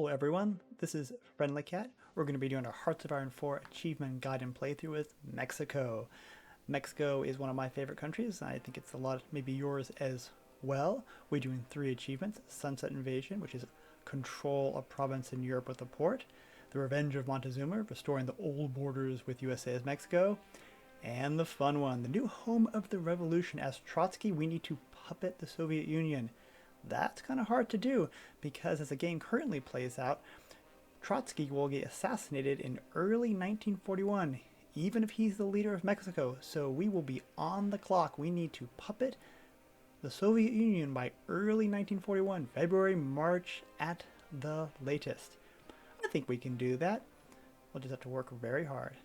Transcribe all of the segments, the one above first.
Hello everyone, this is Friendly Cat. We're going to be doing our Hearts of Iron 4 achievement guide and playthrough with Mexico. Mexico is one of my favorite countries. I think it's a lot, maybe yours as well. We're doing 3 achievements: Sunset Invasion, which is control a province in Europe with a port; the Revenge of Montezuma, restoring the old borders with USA as Mexico; and the fun one, the new home of the revolution. As Trotsky, we need to puppet the Soviet Union. That's kind of hard to do because as the game currently plays out, Trotsky will get assassinated in early 1941, even if he's the leader of Mexico. So we will be on the clock. We need to puppet the Soviet Union by early 1941, February, March at the latest. I think we can do that. We'll just have to work very hard.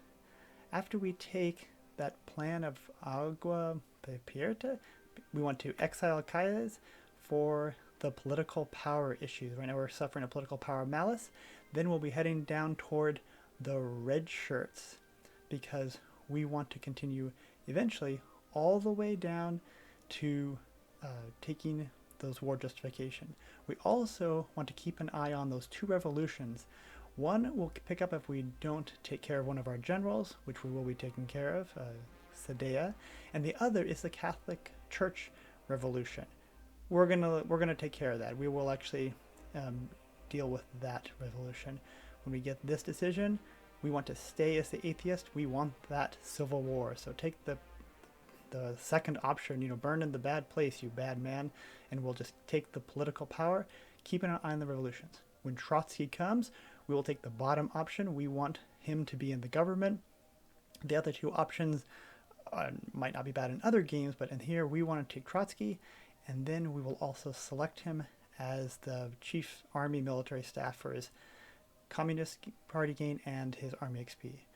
After we take that plan of Agua Prieta, we want to exile Calles for the political power issues. Right now we're suffering a political power malice. Then we'll be heading down toward the red shirts because we want to continue eventually all the way down to taking those war justification. We also want to keep an eye on those 2 revolutions. One will pick up if we don't take care of one of our generals, which we will be taking care of, Sadea, and the other is the Catholic Church revolution. We're gonna take care of that. We will actually deal with that revolution. When we get this decision, we want to stay as the atheist. We want that civil war. So take the second option. Burn in the bad place, you bad man, and we'll just take the political power, keeping an eye on the revolutions. When Trotsky comes, we will take the bottom option. We want him to be in the government. The other 2 options might not be bad in other games, but in here we want to take Trotsky. And then we will also select him as the chief army military staff for his Communist Party gain and his army XP.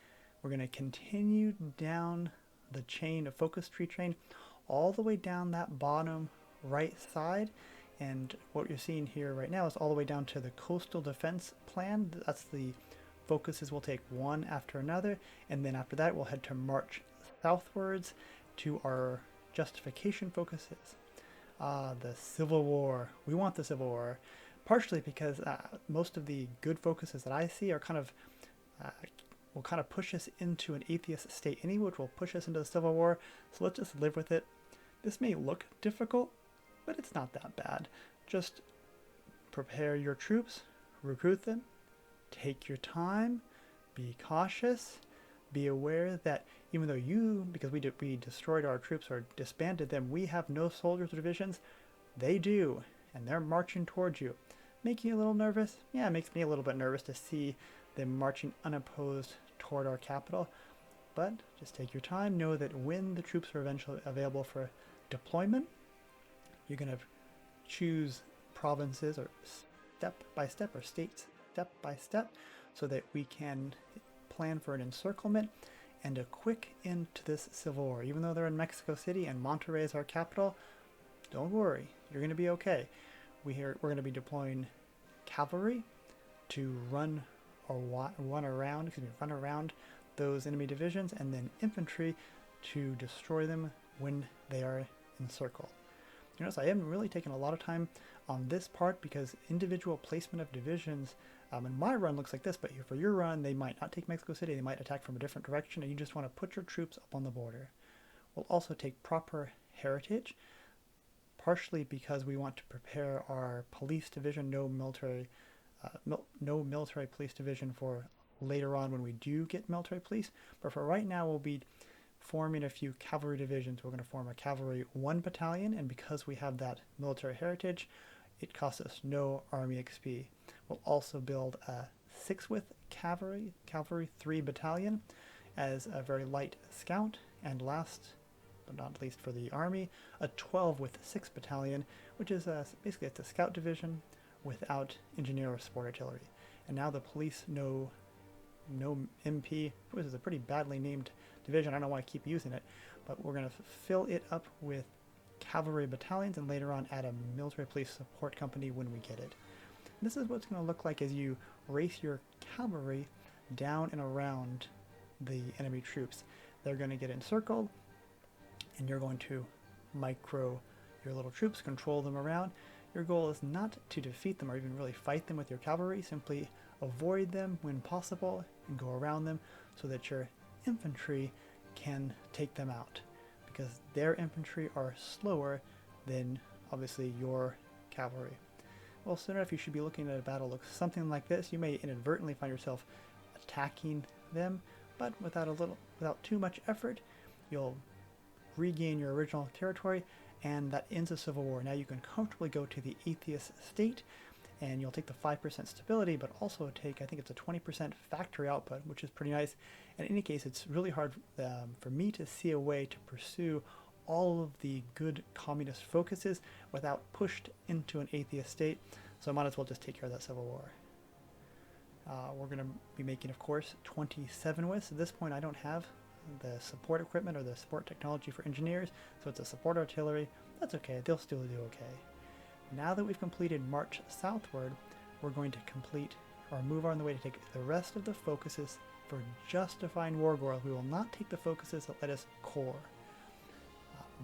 We're going to continue down the chain of focus tree train all the way down that bottom right side. And what you're seeing here right now is all the way down to the coastal defense plan. That's the focuses. We'll take one after another. And then after that, we'll head to march southwards to our justification focuses. The Civil War. We want the Civil War, partially because most of the good focuses that I see are will kind of push us into an atheist state anyway, which will push us into the Civil War. So let's just live with it. This may look difficult, but it's not that bad. Just prepare your troops, recruit them, take your time, be cautious, be aware that even though because we destroyed our troops or disbanded them, we have no soldiers or divisions. They do, and they're marching towards you. Making you a little nervous? Yeah, it makes me a little bit nervous to see them marching unopposed toward our capital. But just take your time. Know that when the troops are eventually available for deployment, you're going to choose provinces or step by step or states step by step so that we can plan for an encirclement and a quick end to this civil war. Even though they're in Mexico City and Monterrey is our capital, don't worry, you're going to be okay. We're going to be deploying cavalry to run around those enemy divisions, and then infantry to destroy them when they are encircled. Notice I haven't really taken a lot of time on this part because individual placement of divisions in my run looks like this, but for your run, they might not take Mexico City, they might attack from a different direction, and you just want to put your troops up on the border. We'll also take proper heritage, partially because we want to prepare our police division, no military police division for later on when we do get military police, but for right now we'll be forming a few cavalry divisions. We're going to form a cavalry 1 battalion, and because we have that military heritage, it costs us no army XP. We'll also build a 6-width cavalry 3 battalion as a very light scout, and last but not least for the army, a 12-width 6 battalion, which is basically it's a scout division without engineer or support artillery. And now the police no MP, which is a pretty badly named division. I don't know why I keep using it, but we're going to fill it up with cavalry battalions and later on add a military police support company when we get it. This is what it's going to look like as you race your cavalry down and around the enemy troops. They're going to get encircled, and you're going to micro your little troops, control them around. Your goal is not to defeat them or even really fight them with your cavalry, simply avoid them when possible and go around them so that your infantry can take them out, because their infantry are slower than obviously your cavalry. Well, soon enough you should be looking at a battle looks something like this. You may inadvertently find yourself attacking them, but without too much effort, you'll regain your original territory, and that ends the civil war. Now you can comfortably go to the atheist state, and you'll take the 5% stability, but also take, I think it's a 20% factory output, which is pretty nice. And in any case, it's really hard for me to see a way to pursue all of the good communist focuses without pushed into an atheist state, so I might as well just take care of that civil war. We're going to be making, of course, 27 with. At this point, I don't have the support equipment or the support technology for engineers, so it's a support artillery. That's okay, they'll still do okay. Now that we've completed march southward, we're going to complete or move on the way to take the rest of the focuses for justifying war goals. We will not take the focuses that let us core.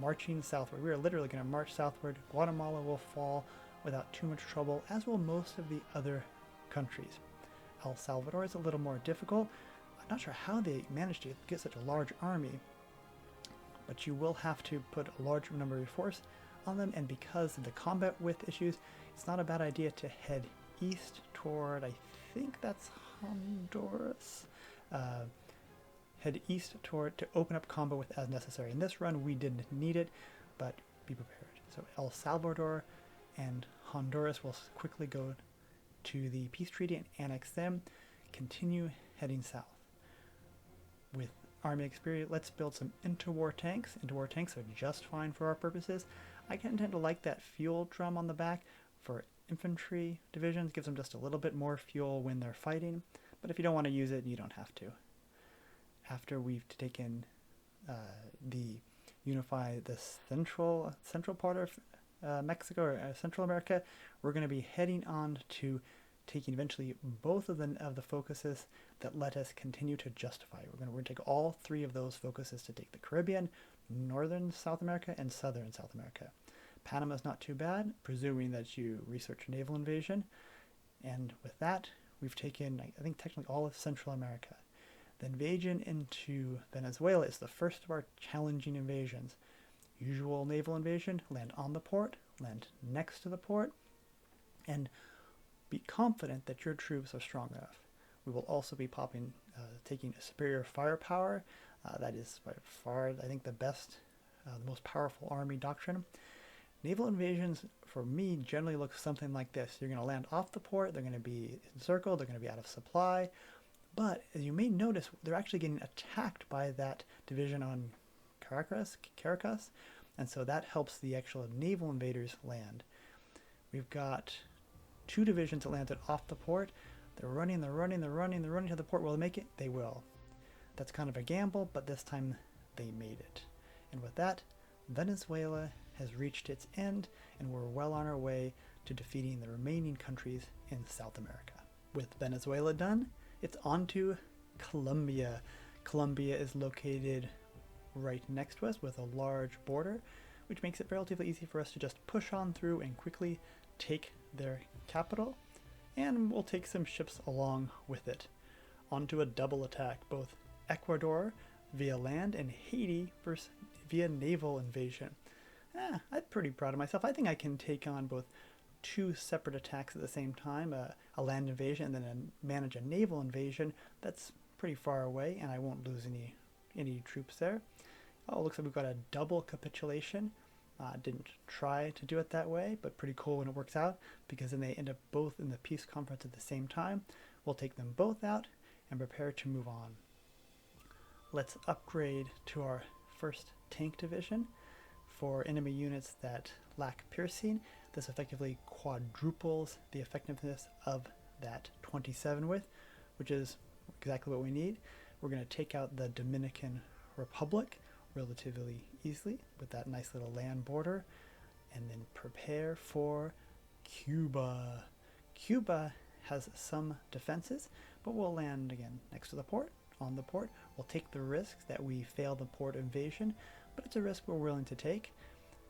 Marching southward. We are literally going to march southward. Guatemala will fall without too much trouble, as will most of the other countries. El Salvador is a little more difficult. I'm not sure how they managed to get such a large army, but you will have to put a large number of force on them, and because of the combat width issues, it's not a bad idea to head east toward, I think that's Honduras. Head east toward to open up combat width as necessary. In this run, we didn't need it, but be prepared. So El Salvador and Honduras will quickly go to the peace treaty and annex them. Continue heading south. With army experience, let's build some interwar tanks. Interwar tanks are just fine for our purposes. I tend to like that fuel drum on the back for infantry divisions. Gives them just a little bit more fuel when they're fighting, but if you don't want to use it, you don't have to. After we've taken unify the central part of Mexico or Central America, we're going to be heading on to taking eventually both of the focuses that let us continue to justify. We're going to take all three of those focuses to take the Caribbean, Northern South America, and Southern South America. Panama's not too bad, presuming that you research naval invasion. And with that, we've taken, I think, technically all of Central America. The invasion into Venezuela is the first of our challenging invasions. Usual naval invasion, land on the port, land next to the port, and be confident that your troops are strong enough. We will also be taking a superior firepower. That is by far, I think, the best, the most powerful army doctrine. Naval invasions, for me, generally look something like this. You're going to land off the port, they're going to be encircled, they're going to be out of supply, but as you may notice, they're actually getting attacked by that division on Caracas, and so that helps the actual naval invaders land. We've got two divisions that landed off the port. They're running to the port. Will they make it? They will. That's kind of a gamble, but this time they made it. And with that, Venezuela has reached its end, and we're well on our way to defeating the remaining countries in South America. With Venezuela done, it's on to Colombia. Colombia is located right next to us with a large border, which makes it relatively easy for us to just push on through and quickly take their capital, and we'll take some ships along with it. Onto a double attack, both Ecuador via land and Haiti via naval invasion. I'm pretty proud of myself. I think I can take on both two separate attacks at the same time, a land invasion and then manage a naval invasion. That's pretty far away, and I won't lose any troops there. Oh, it looks like we've got a double capitulation. Didn't try to do it that way, but pretty cool when it works out, because then they end up both in the peace conference at the same time. We'll take them both out and prepare to move on. Let's upgrade to our first tank division. For enemy units that lack piercing, this effectively quadruples the effectiveness of that 27 with, which is exactly what we need. We're going to take out the Dominican Republic relatively easily with that nice little land border, and then prepare for Cuba. Cuba has some defenses, but we'll land again next to the port, on the port. We'll take the risk that we fail the port invasion, but it's a risk we're willing to take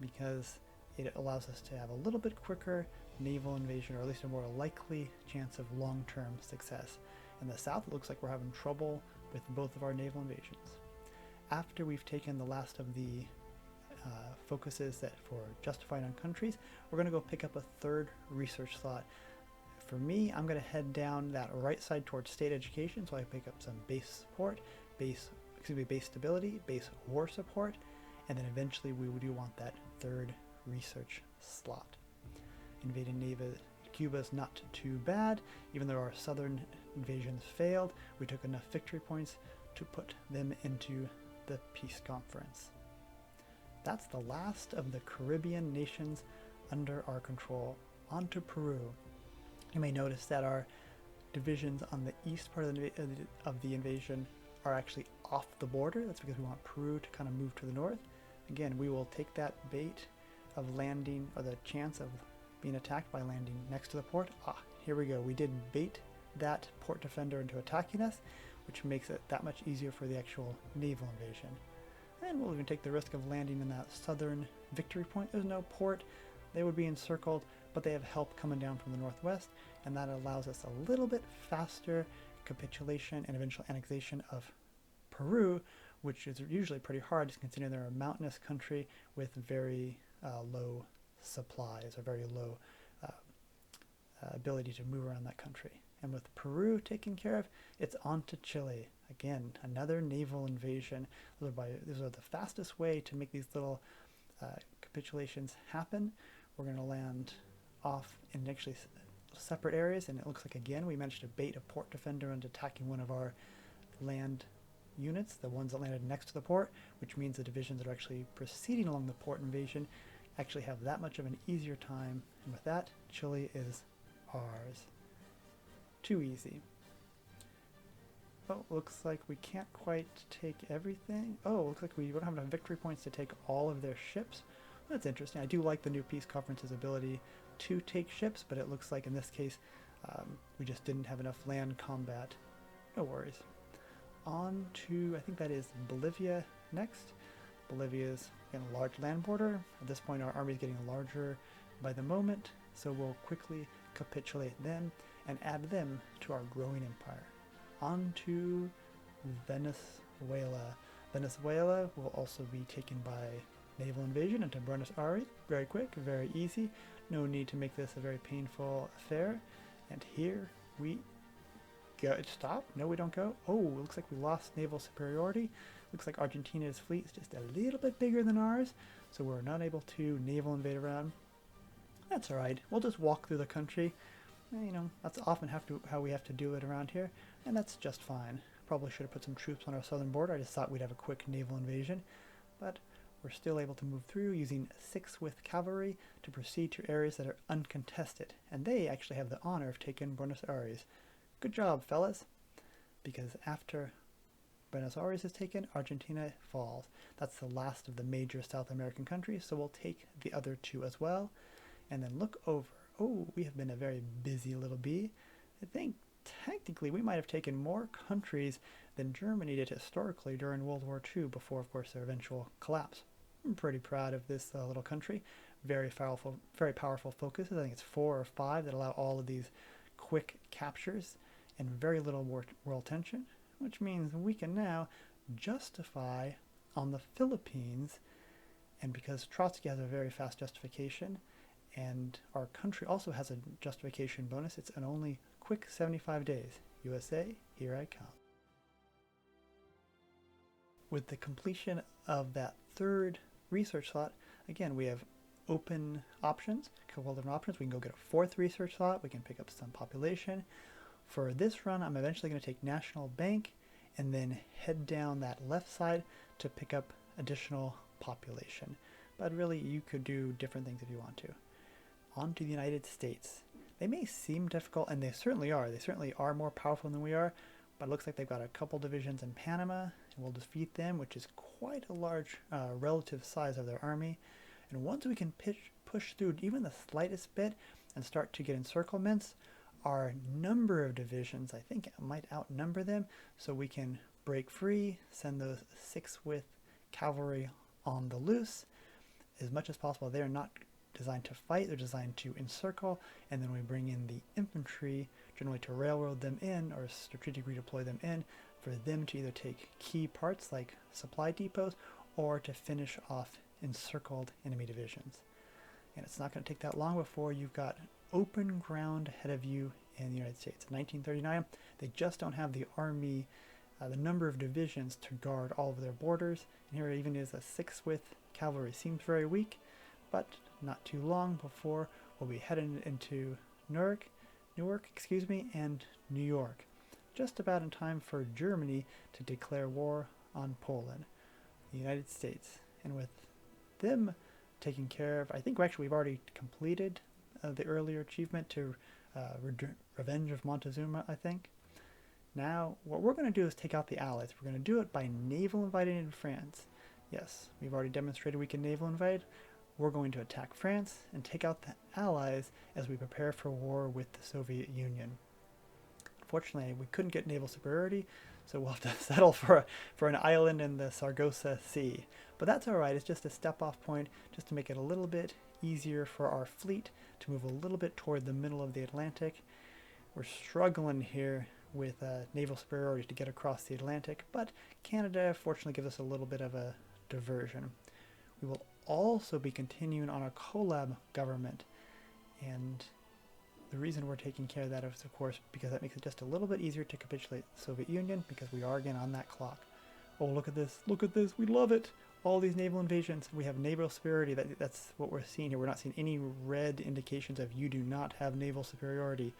because it allows us to have a little bit quicker naval invasion, or at least a more likely chance of long-term success. In the south, it looks like we're having trouble with both of our naval invasions. After we've taken the last of the focuses that for justifying on countries, we're going to go pick up a third research slot. For me, I'm going to head down that right side towards state education, so I pick up some base support, base stability, base war support, and then eventually we do want that third research slot. Invading Cuba is not too bad. Even though our southern invasions failed, we took enough victory points to put them into the peace conference. That's the last of the Caribbean nations under our control. On to Peru. You may notice that our divisions on the east part of the invasion are actually off the border. That's because we want Peru to kind of move to the north. Again, we will take that bait of landing, or the chance of being attacked by landing next to the port. Here we go. We did bait that port defender into attacking us, which makes it that much easier for the actual naval invasion. And we'll even take the risk of landing in that southern victory point. There's no port. They would be encircled, but they have help coming down from the northwest, and that allows us a little bit faster capitulation and eventual annexation of Peru, which is usually pretty hard considering they're a mountainous country with very low supplies, or very low ability to move around that country. And with Peru taken care of, it's on to Chile. Again, another naval invasion. Those are the fastest way to make these little capitulations happen. We're going to land off in actually separate areas, and it looks like again we managed to bait a port defender into attacking one of our land units, the ones that landed next to the port, which means the divisions that are actually proceeding along the port invasion actually have that much of an easier time, and with that, Chile is ours. Too easy. Oh, looks like we can't quite take everything. Oh, looks like we don't have enough victory points to take all of their ships. That's interesting. I do like the new peace conference's ability to take ships, but it looks like in this case we just didn't have enough land combat. No worries. On to, I think that is Bolivia next. Bolivia is again a large land border. At this point our army is getting larger by the moment, so we'll quickly capitulate them and add them to our growing empire. On to Venezuela. Venezuela will also be taken by naval invasion into Buenos Aires. Very quick, very easy. No need to make this a very painful affair. And here we go. Stop. No, we don't go. Oh, looks like we lost naval superiority. Looks like Argentina's fleet is just a little bit bigger than ours, so we're not able to naval invade around. That's alright. We'll just walk through the country. You know, that's often how we have to do it around here, and that's just fine. Probably should have put some troops on our southern border. I just thought we'd have a quick naval invasion, but we're still able to move through using 6 with cavalry to proceed to areas that are uncontested, and they actually have the honor of taking Buenos Aires. Good job, fellas, because after Buenos Aires is taken, Argentina falls. That's the last of the major South American countries, so we'll take the other 2 as well. And then look over. Oh, we have been a very busy little bee. I think technically we might have taken more countries than Germany did historically during World War II, before, of course, their eventual collapse. I'm pretty proud of this little country. Very powerful focuses. I think it's 4 or 5 that allow all of these quick captures and very little world tension, which means we can now justify on the Philippines. And because Trotsky has a very fast justification, and our country also has a justification bonus, it's an only quick 75 days. USA, here I come. With the completion of that third research slot, again, we have open options, a couple of different options. We can go get a 4th research slot. We can pick up some population. For this run, I'm eventually going to take National Bank and then head down that left side to pick up additional population. But really, you could do different things if you want to. On to the United States. They may seem difficult, and they certainly are. They certainly are more powerful than we are, but it looks like they've got a couple divisions in Panama, and we'll defeat them, which is quite a large relative size of their army. And once we can push through even the slightest bit and start to get encirclements, our number of divisions, I think, might outnumber them, so we can break free, send those 6 with cavalry on the loose. As much as possible, they're not designed to fight, they're designed to encircle, and then we bring in the infantry, generally to railroad them in or strategically redeploy them in, for them to either take key parts like supply depots or to finish off encircled enemy divisions. And it's not going to take that long before you've got open ground ahead of you in the United States. In 1939, they just don't have the army, the number of divisions to guard all of their borders. And here it even is a 6th width cavalry. Seems very weak, but not too long before we'll be heading into Newark, and New York. Just about in time for Germany to declare war on Poland, the United States. And with them taken care of, I think we've already completed the earlier achievement to Revenge of Montezuma, I think. Now, what we're going to do is take out the Allies. We're going to do it by naval invading in France. Yes, we've already demonstrated we can naval invade. We're going to attack France and take out the Allies as we prepare for war with the Soviet Union. Unfortunately, we couldn't get naval superiority, so we'll have to settle for an island in the Sargasso Sea. But that's alright, it's just a step-off point, just to make it a little bit easier for our fleet to move a little bit toward the middle of the Atlantic. We're struggling here with naval superiority to get across the Atlantic, but Canada fortunately gives us a little bit of a diversion. We will also be continuing on our collab government, and the reason we're taking care of that is, of course, because that makes it just a little bit easier to capitulate the Soviet Union, because we are again on that clock. Oh, look at this, we love it! All these naval invasions, we have naval superiority. That's what we're seeing here. We're not seeing any red indications of you do not have naval superiority.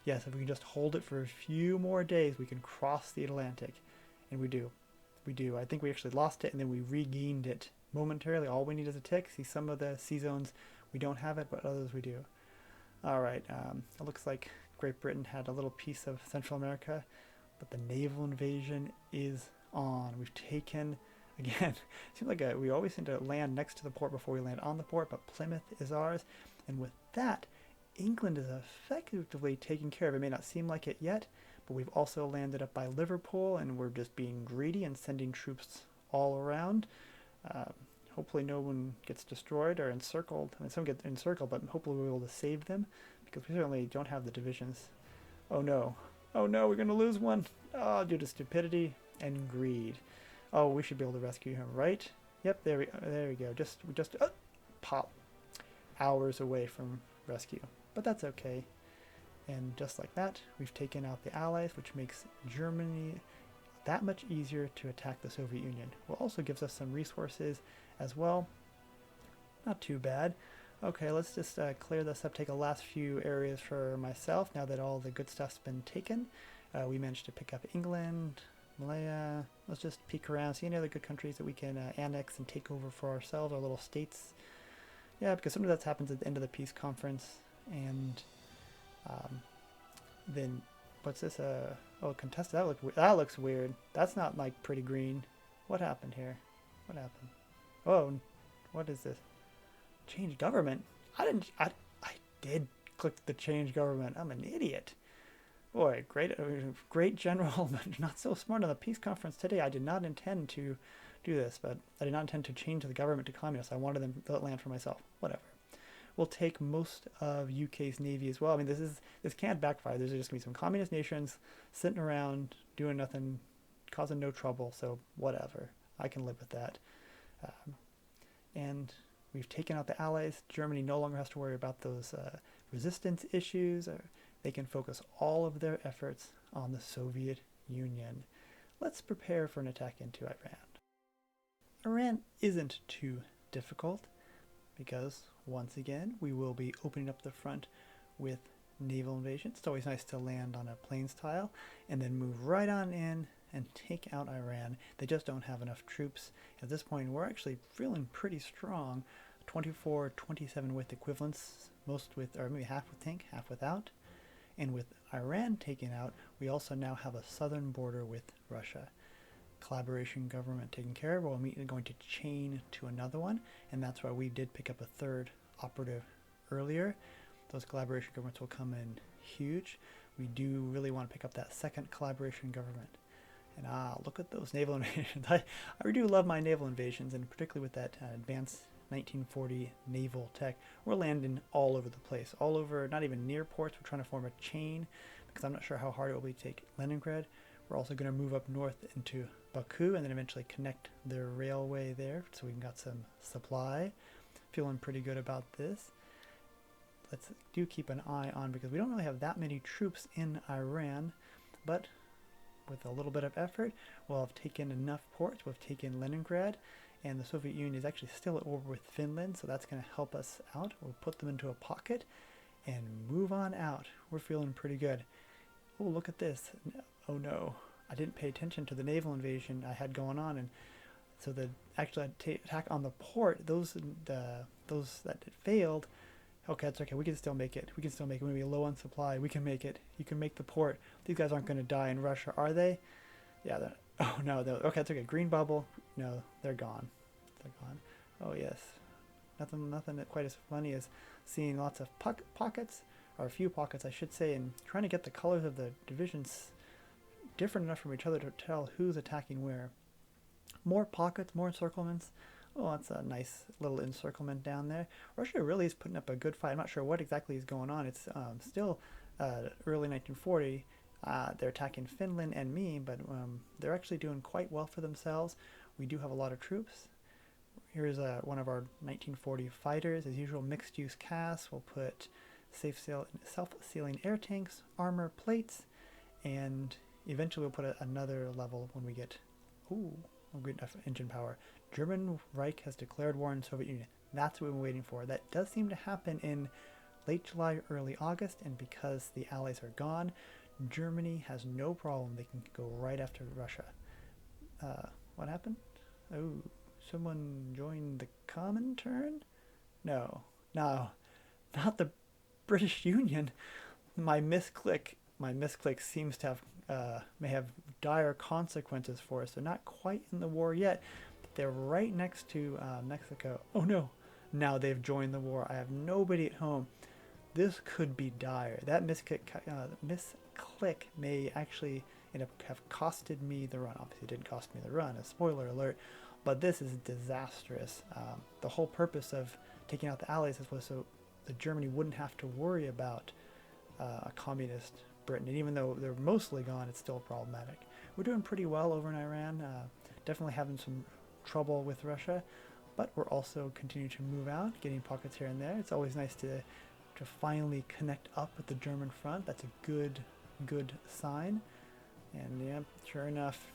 Yes, if we can just hold it for a few more days, we can cross the Atlantic. And we do. I think we actually lost it, and then we regained it momentarily. All we need is a tick. See, some of the sea zones, we don't have it, but others we do. Alright, it looks like Great Britain had a little piece of Central America, but the naval invasion is on. We've taken, again, it seems like we always seem to land next to the port before we land on the port, but Plymouth is ours, and with that, England is effectively taken care of. It may not seem like it yet, but we've also landed up by Liverpool, and we're just being greedy and sending troops all around. Hopefully no one gets destroyed or encircled. I mean, some get encircled, but hopefully we'll be able to save them, because we certainly don't have the divisions. Oh no, we're going to lose one. Oh, due to stupidity and greed. Oh, we should be able to rescue him, right? Yep, there we go. We just pop. Hours away from rescue, but that's okay. And just like that, we've taken out the Allies, which makes Germany that much easier to attack the Soviet Union. Well, also gives us some resources as well. Not too bad. Okay, let's just clear this up, take a last few areas for myself now that all the good stuff's been taken. We managed to pick up England, Malaya. Let's just peek around, see any other good countries that we can annex and take over for ourselves, our little states. Yeah, because sometimes that happens at the end of the peace conference, and then what's this? Oh, contested. That looks weird. That's not like pretty green. What happened here? What happened? Oh, what is this? Change government? I did click the change government. I'm an idiot. Boy, great general, but not so smart on the peace conference today. I did not intend to do this, but I did not intend to change the government to communist. I wanted them to land for myself. Whatever. We'll take most of UK's navy as well. I mean, this can't backfire. There's just gonna be some communist nations sitting around doing nothing, causing no trouble. So whatever, I can live with that. And we've taken out the Allies. Germany no longer has to worry about those resistance issues. They can focus all of their efforts on the Soviet Union. Let's prepare for an attack into Iran. Iran isn't too difficult, because once again we will be opening up the front with naval invasion. It's always nice to land on a plains tile and then move right on in and take out Iran. They just don't have enough troops. At this point we're actually feeling pretty strong. 24, 27 with equivalents, most with, or maybe half with tank, half without. And with Iran taken out, we also now have a southern border with Russia. Collaboration government taken care of. We're immediately going to chain to another one, and that's why we did pick up a third operative earlier. Those collaboration governments will come in huge. We do really want to pick up that second collaboration government. And look at those naval invasions. I do love my naval invasions, and particularly with that advanced 1940 naval tech. We're landing all over the place, all over, not even near ports. We're trying to form a chain because I'm not sure how hard it will be to take Leningrad. We're also going to move up north into Baku and then eventually connect the railway there so we got some supply. Feeling pretty good about this. Let's do keep an eye on, because we don't really have that many troops in Iran, but with a little bit of effort, we'll have taken enough ports. We've taken Leningrad, and the Soviet Union is actually still at war with Finland, so that's going to help us out. We'll put them into a pocket and move on out. We're feeling pretty good. Oh, look at this. Oh no, I didn't pay attention to the naval invasion I had going on, and so the actual attack on the port, those that failed, okay, that's okay. We can still make it. We can still make it. Maybe low on supply. We can make it. You can make the port. These guys aren't going to die in Russia, are they? Yeah. Oh no. Okay, that's okay. Green bubble. No, they're gone. They're gone. Oh yes. Nothing that quite as funny as seeing lots of pockets, or a few pockets, I should say, and trying to get the colors of the divisions different enough from each other to tell who's attacking where. More pockets, more encirclements. Oh, that's a nice little encirclement down there. Russia really is putting up a good fight. I'm not sure what exactly is going on. It's still early 1940. They're attacking Finland and me, but they're actually doing quite well for themselves. We do have a lot of troops. Here's one of our 1940 fighters. As usual, mixed-use casts. We'll put self-sealing air tanks, armor plates, and eventually we'll put another level when we get good enough engine power. German Reich has declared war on Soviet Union. That's what we've been waiting for. That does seem to happen in late July, early August, and because the Allies are gone, Germany has no problem. They can go right after Russia. What happened? Oh, someone joined the Comintern? No, not the British Union. My misclick seems to have may have dire consequences for us. They're not quite in the war yet. They're right next to Mexico. Oh no, now they've joined the war. I have nobody at home. This could be dire. That misclick may actually have costed me the run. Obviously it didn't cost me the run, a spoiler alert, but this is disastrous. The whole purpose of taking out the Allies was so that Germany wouldn't have to worry about a communist Britain. And even though they're mostly gone, it's still problematic. We're doing pretty well over in Iran. Definitely having some trouble with Russia, but we're also continuing to move out, getting pockets here and there. It's always nice to finally connect up with the German front. That's a good sign. And yeah, sure enough,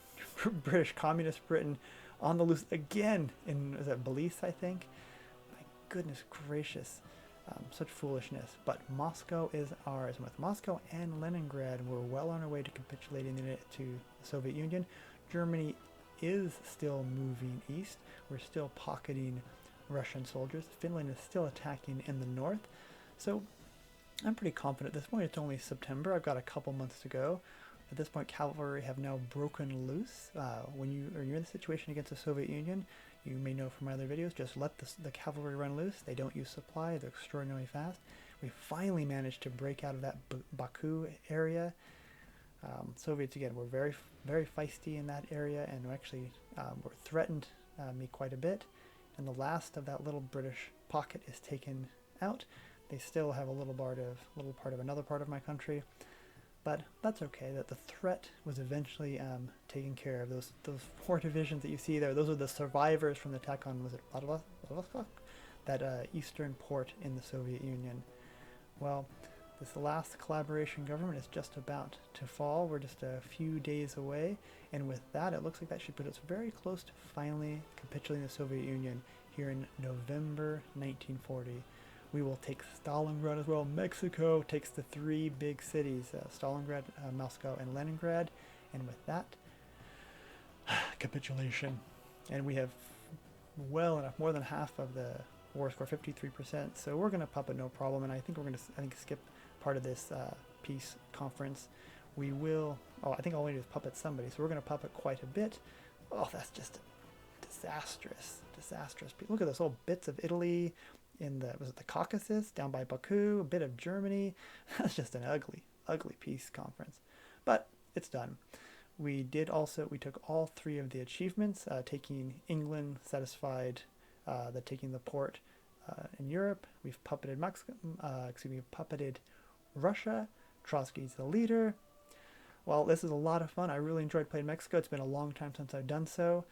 British Communist Britain on the loose again in, is it Belize, I think? My goodness gracious. Such foolishness. But Moscow is ours. And with Moscow and Leningrad, we're well on our way to capitulating it to the Soviet Union. Germany is still moving east. We're still pocketing Russian soldiers. Finland is still attacking in the north. So I'm pretty confident at this point. It's only September. I've got a couple months to go. At this point, cavalry have now broken loose. When you're in the situation against the Soviet Union, you may know from my other videos, just let the cavalry run loose. They don't use supply. They're extraordinarily fast. We finally managed to break out of that Baku area. Soviets, again, were very, very feisty in that area, and actually were threatened me quite a bit. And the last of that little British pocket is taken out. They still have a little part of another part of my country. But that's okay. That the threat was eventually taken care of. Those 4 divisions that you see there, those are the survivors from the attack on, was it Vladivostok? That eastern port in the Soviet Union. Well, this last collaboration government is just about to fall. We're just a few days away, and with that, it looks like that should put us very close to finally capitulating the Soviet Union here in November 1940. We will take Stalingrad as well. Mexico takes the 3 big cities, Stalingrad, Moscow, and Leningrad. And with that, capitulation. And we have well enough, more than half of the war score, 53%. So we're going to puppet no problem. And I think we're going to skip part of this peace conference. We will, I think all we need is puppet somebody. So we're going to puppet quite a bit. Oh, that's just disastrous. Look at those little bits of Italy. Was it the Caucasus, down by Baku, a bit of Germany. That's just an ugly peace conference. But it's done. We took all 3 of the achievements, taking England, satisfied the taking the port in Europe. We've puppeted puppeted Russia. Trotsky's the leader. Well, this is a lot of fun. I really enjoyed playing Mexico. It's been a long time since I've done so.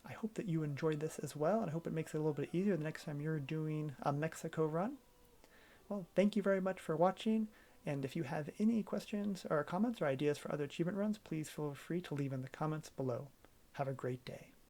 I hope that you enjoyed this as well, and I hope it makes it a little bit easier the next time you're doing a Mexico run. Well, thank you very much for watching, and if you have any questions or comments or ideas for other achievement runs, please feel free to leave in the comments below. Have a great day.